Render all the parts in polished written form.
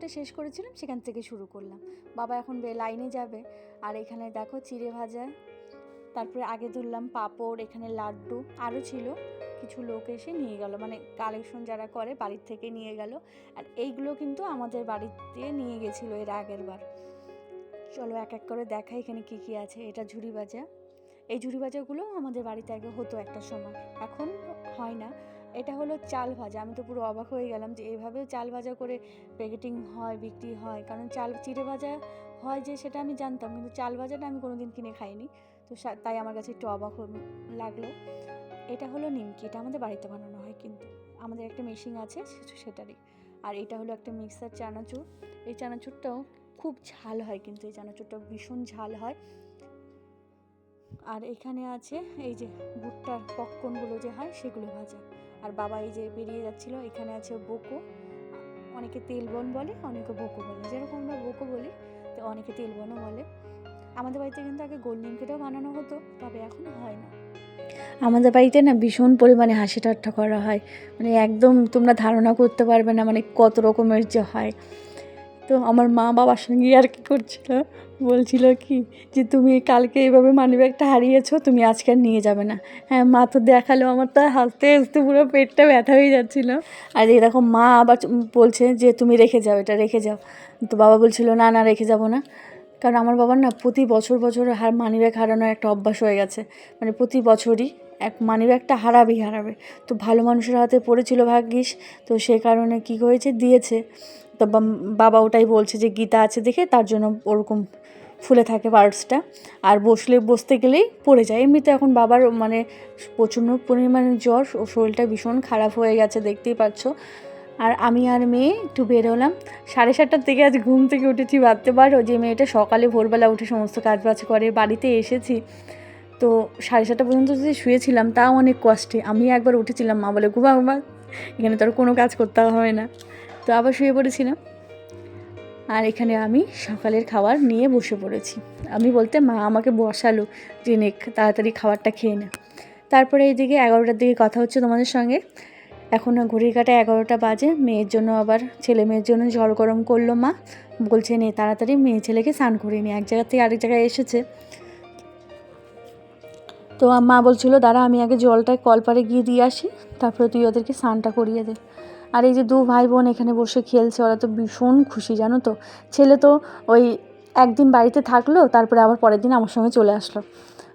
যেটা শেষ করেছিলাম সেখান থেকে শুরু করলাম। বাবা এখন লাইনে যাবে। আর এখানে দেখো চিড়ে ভাজা, তারপরে আগে ধরলাম পাঁপড়, এখানে লাড্ডু আরও ছিল। কিছু লোক এসে নিয়ে গেল, মানে কালেকশন যারা করে বাড়ির থেকে নিয়ে গেল। আর এইগুলো কিন্তু আমাদের বাড়িতে নিয়ে গেছিলো এর আগের বার। চলো এক এক করে দেখাই এখানে কি কি আছে। এটা ঝুরি ভাজা। এই ঝুরি ভাজাগুলো আমাদের বাড়িতে আগে হতো একটা সময়, এখন হয় না। এটা হলো চাল ভাজা। আমি তো পুরো অবাক হয়ে গেলাম যে এইভাবেও চাল ভাজা করে প্যাকেটিং হয়, বিক্রি হয়। কারণ চিড়ে ভাজা হয় যে সেটা আমি জানতাম, কিন্তু চাল ভাজাটা আমি কোনোদিন কিনে খাইনি। তো তাই আমার কাছে একটু অবাক লাগলো। এটা হলো নিমকি। এটা আমাদের বাড়িতে বানানো হয়, কিন্তু আমাদের একটা মেশিন আছে সেটারই। আর এটা হলো একটা মিক্সার চানাচুর। এই চানাচুরটাও খুব ঝাল হয়, কিন্তু এই চানাচুরটা ভীষণ ঝাল হয়। আর এখানে আছে এই যে ভুট্টার পপকর্নগুলো যে হয় সেগুলো ভাজা। আর বাবা এই যে বেরিয়ে যাচ্ছিল। এখানে আছে বোকো, অনেকে তেলবন বলে, অনেকে বোকো বলে। যেরকম আমরা বোকো বলি, তো অনেকে তেলবনও বলে। আমাদের বাড়িতে কিন্তু আগে গোল নিমকিটাও বানানো হতো, তবে এখন হয় না। আমাদের বাড়িতে না ভীষণ পরিমাণে হাসি ঠাট্টা করা হয়, মানে একদম তোমরা ধারণা করতে পারবে না মানে কত রকমের যে হয়। তো আমার মা বাবার সঙ্গে আর কি করছিল, বলছিল কি যে তুমি কালকে এইভাবে মানিব্যাগটা হারিয়েছো, তুমি আজকে আর নিয়ে যাবে না। হ্যাঁ, মা তো দেখালো, আমার তো হাসতে হাসতে পুরো পেটটা ব্যথা হয়ে যাচ্ছিলো। আর এরকম মা আবার বলছে যে তুমি রেখে যাও, এটা রেখে যাও। তো বাবা বলছিল না না রেখে যাব না। কারণ আমার বাবার না প্রতি বছর মানিব্যাগ হারানোর একটা অভ্যাস হয়ে গেছে। মানে প্রতি বছরই এক মানিব্যাগটা হারাবে। তো ভালো মানুষের হাতে পড়েছিল ভাগ্যিস, তো সে কারণে কী হয়েছে, দিয়েছে। তো বাবা ওটাই বলছে যে গীতা আছে দেখে তার জন্য ওরকম ফুলে থাকে পার্টসটা। আর বসতে গেলেই পড়ে যায়। এমনিতে এখন বাবার মানে প্রচণ্ড পরিমাণে জ্বর, ও শরীরটা ভীষণ খারাপ হয়ে গেছে, দেখতেই পাচ্ছ। আর আমি আর মেয়ে একটু বেরোলাম 7:30টার থেকে। আজ ঘুম থেকে উঠেছি, ভাবতে পারো যে মেয়েটা সকালে ভোরবেলা উঠে সমস্ত কাজবাজ করে। বাড়িতে এসেছি তো 7:30 পর্যন্ত যদি শুয়েছিলাম তাও অনেক কষ্টে। আমি একবার উঠেছিলাম, মা বলে ঘুমা, এখানে তোর কোনো কাজ করতে হবে না। তো আবার শুয়ে পড়েছিলাম। আর এখানে আমি সকালের খাবার নিয়ে বসে পড়েছি। আমি বলতে মা আমাকে বসালো যে নে তাড়াতাড়ি খাবারটা খেয়ে নে। তারপরে এইদিকে 11টার দিকে কথা হচ্ছে তোমাদের সঙ্গে। এখন ঘড়ির কাঁটায় 11টা বাজে। মেয়ের জন্য আবার ছেলে মেয়ের জন্য জল গরম করলো মা। বলছে নে তাড়াতাড়ি মেয়ে ছেলেকে স্নান করিয়ে নি, এক জায়গা থেকে আরেক জায়গায় এসেছে। তো মা বলছিল দাঁড়া আমি আগে জলটা কলপারে গিয়ে দিয়ে আসি, তারপরে তুই ওদেরকে স্নানটা করিয়ে দে। আর এই যে 2 ভাই বোন এখানে বসে খেলছে, ওরা তো ভীষণ খুশি জানো তো। ছেলে তো ওই একদিন বাড়িতে থাকলো, তারপরে আবার পরের দিন আমার সঙ্গে চলে আসলো।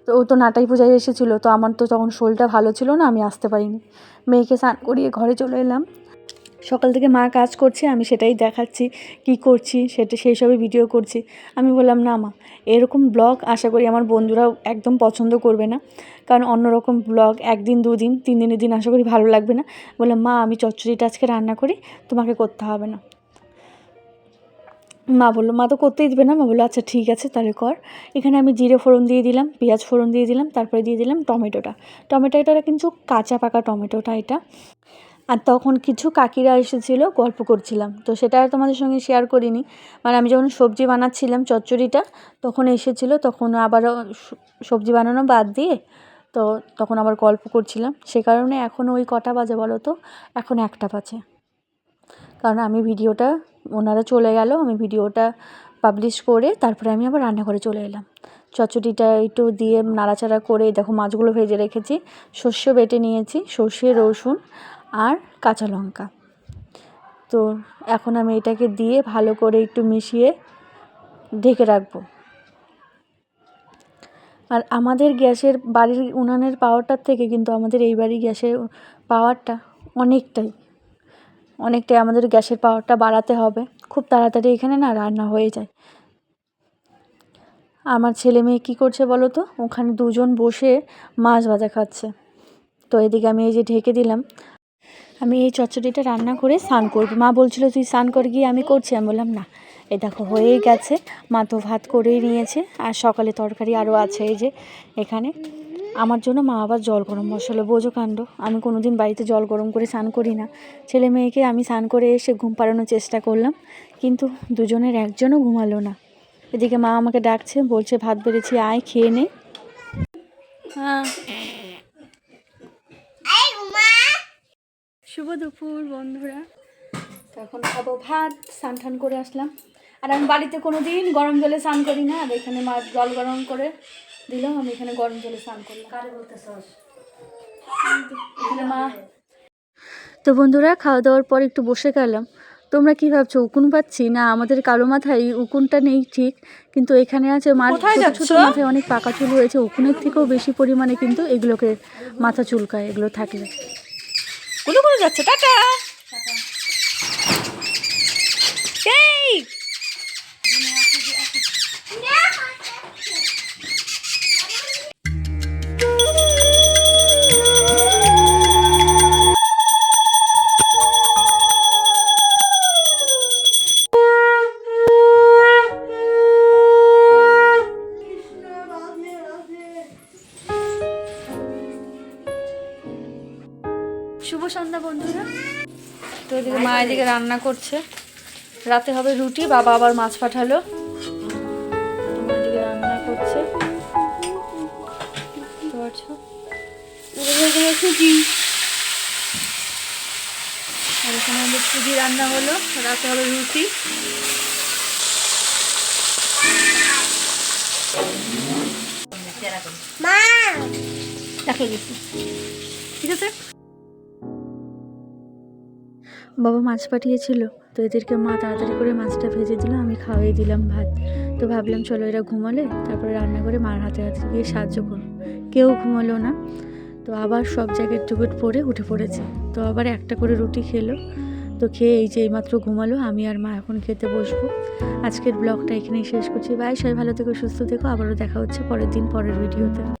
তো ও তো নাটাই পূজায় এসেছিলো, তো আমার তো তখন শরীরটা ভালো ছিল না, আমি আসতে পারিনি। মেয়েকে স্নান করিয়ে ঘরে চলে এলাম। সকাল থেকে মা কাজ করছে, আমি সেটাই দেখাচ্ছি কি করছি, সেই সবই ভিডিও করছি। আমি বললাম না মা, এরকম ব্লগ আশা করি আমার বন্ধুরাও একদম পছন্দ করবে না। কারণ অন্যরকম ব্লগ 1 দিন 2 দিন 3 দিনের দিন আশা করি ভালো লাগবে না। বললাম মা আমি চচ্চড়িটা আজকে রান্না করি, তোমাকে করতে হবে না। মা বললো মা তো করতেই দেবে না। মা বললো আচ্ছা ঠিক আছে তাহলে কর। এখানে আমি জিরে ফোড়ন দিয়ে দিলাম, পেঁয়াজ ফোড়ন দিয়ে দিলাম, তারপরে দিয়ে দিলাম টমেটোটা কিন্তু কাঁচা পাকা টমেটোটা এটা। আর তখন কিছু কাকিরা এসেছিলো, গল্প করছিলাম, তো সেটা আর তোমাদের সঙ্গে শেয়ার করিনি। মানে আমি যখন সবজি বানাচ্ছিলাম চচ্চড়িটা, তখন এসেছিলো, তখন আবারও সবজি বানানো বাদ দিয়ে তো তখন আবার গল্প করছিলাম। সে কারণে এখন ওই কটা বাজে বলো তো, এখন 1টা বাজে। কারণ আমি ভিডিওটা, ওনারা চলে গেল, আমি ভিডিওটা পাবলিশ করে তারপরে আমি আবার রান্নাঘরে চলে এলাম। চচ্চড়িটা একটু দিয়ে নাড়াচাড়া করে দেখো মাছগুলো ভেজে রেখেছি, সর্ষে বেটে নিয়েছি, সর্ষে রসুন আর কাঁচা লঙ্কা। তো এখন আমি এটাকে দিয়ে ভালো করে একটু মিশিয়ে ঢেকে রাখবো। আর আমাদের গ্যাসের বাড়ির উনানের পাওয়ারটার থেকে কিন্তু আমাদের এই বাড়ির গ্যাসের পাওয়ারটা অনেকটাই আমাদের গ্যাসের পাওয়ারটা বাড়াতে হবে। খুব তাড়াতাড়ি এখানে না রান্না হয়ে যায়। আমার ছেলে মেয়ে কী করছে বলো তো, ওখানে দুজন বসে মাছ ভাজা খাচ্ছে। তো এদিকে আমি এই যে ঢেকে দিলাম। আমি এই চচ্চড়িটা রান্না করে স্নান করবো। মা বলছিল তুই স্নান কর গিয়ে, আমি করছি। আমি বললাম না, এই দেখো হয়েই গেছে। মা তো ভাত করেই নিয়েছে, আর সকালে তরকারি আরও আছে এই যে এখানে। আমার জন্য মা আবার জল গরম বসালো, বোঝো কাণ্ড। আমি কোনো দিন বাড়িতে জল গরম করে স্নান করি না। ছেলে মেয়েকে আমি স্নান করে এসে ঘুম পাড়ানোর চেষ্টা করলাম, কিন্তু দুজনের একজনও ঘুমালো না। এদিকে মা আমাকে ডাকছে, বলছে ভাত বেড়েছি আয় খেয়ে নে। হ্যাঁ, শুভ দুপুর বন্ধুরা। তো এখন খাবো ভাত। স্নান টান করে আসলাম। আর আমি বাড়িতে কোনো দিন গরম জলে স্নান করি না, আর এখানে মা জল গরম করে দিলাম, আমি এখানে গরম জলে স্নান করলাম। কারে বলতেছস? এখানে মা। তো বন্ধুরা, খাওয়া দাওয়ার পর একটু বসে গেলাম। তোমরা কি ভাবছো উকুন পাচ্ছি? না, আমাদের কালো মাথায় উকুনটা নেই ঠিক, কিন্তু এখানে আছে মার ছোট মাথায় অনেক পাকা চুল হয়েছে। উকুনের থেকেও বেশি পরিমাণে কিন্তু এগুলোকে মাথা চুলকায় এগুলো থাকলে। কোথাও করে যাচ্ছে? টাটা। এই শুভ সন্ধ্যা বন্ধুরা। তো এদিকে মা এদিকে রান্না করছে, রাতে হবে রুটি, বাবা আবার মাছ পাঠালো, এদিকে রান্না করছে। সুজি, আর এখানে আমাদের সুজি রান্না হলো, রাতে হবে রুটি। ঠিক আছে। বাবা মাছ পাঠিয়েছিল, তো এদেরকে মা তাড়াতাড়ি করে মাছটা ভেজে দিল, আমি খাওয়াই দিলাম ভাত। তো ভাবলাম চলো এরা ঘুমালে তারপরে রান্না করে মার হাতে হাতে গিয়ে সাহায্য করো। কেউ ঘুমালো না, তো আবার সব জায়গায় টুকুট পরে উঠে পড়েছে। তো আবার একটা করে রুটি খেলো, তো খেয়ে এই যে এইমাত্র ঘুমালো। আমি আর মা এখন খেতে বসবো। আজকের ব্লগটা এখানেই শেষ করছি। বাই, সবাই ভালো থেকো, সুস্থ থেকো। আবারও দেখা হচ্ছে পরের দিন পরের ভিডিওতে।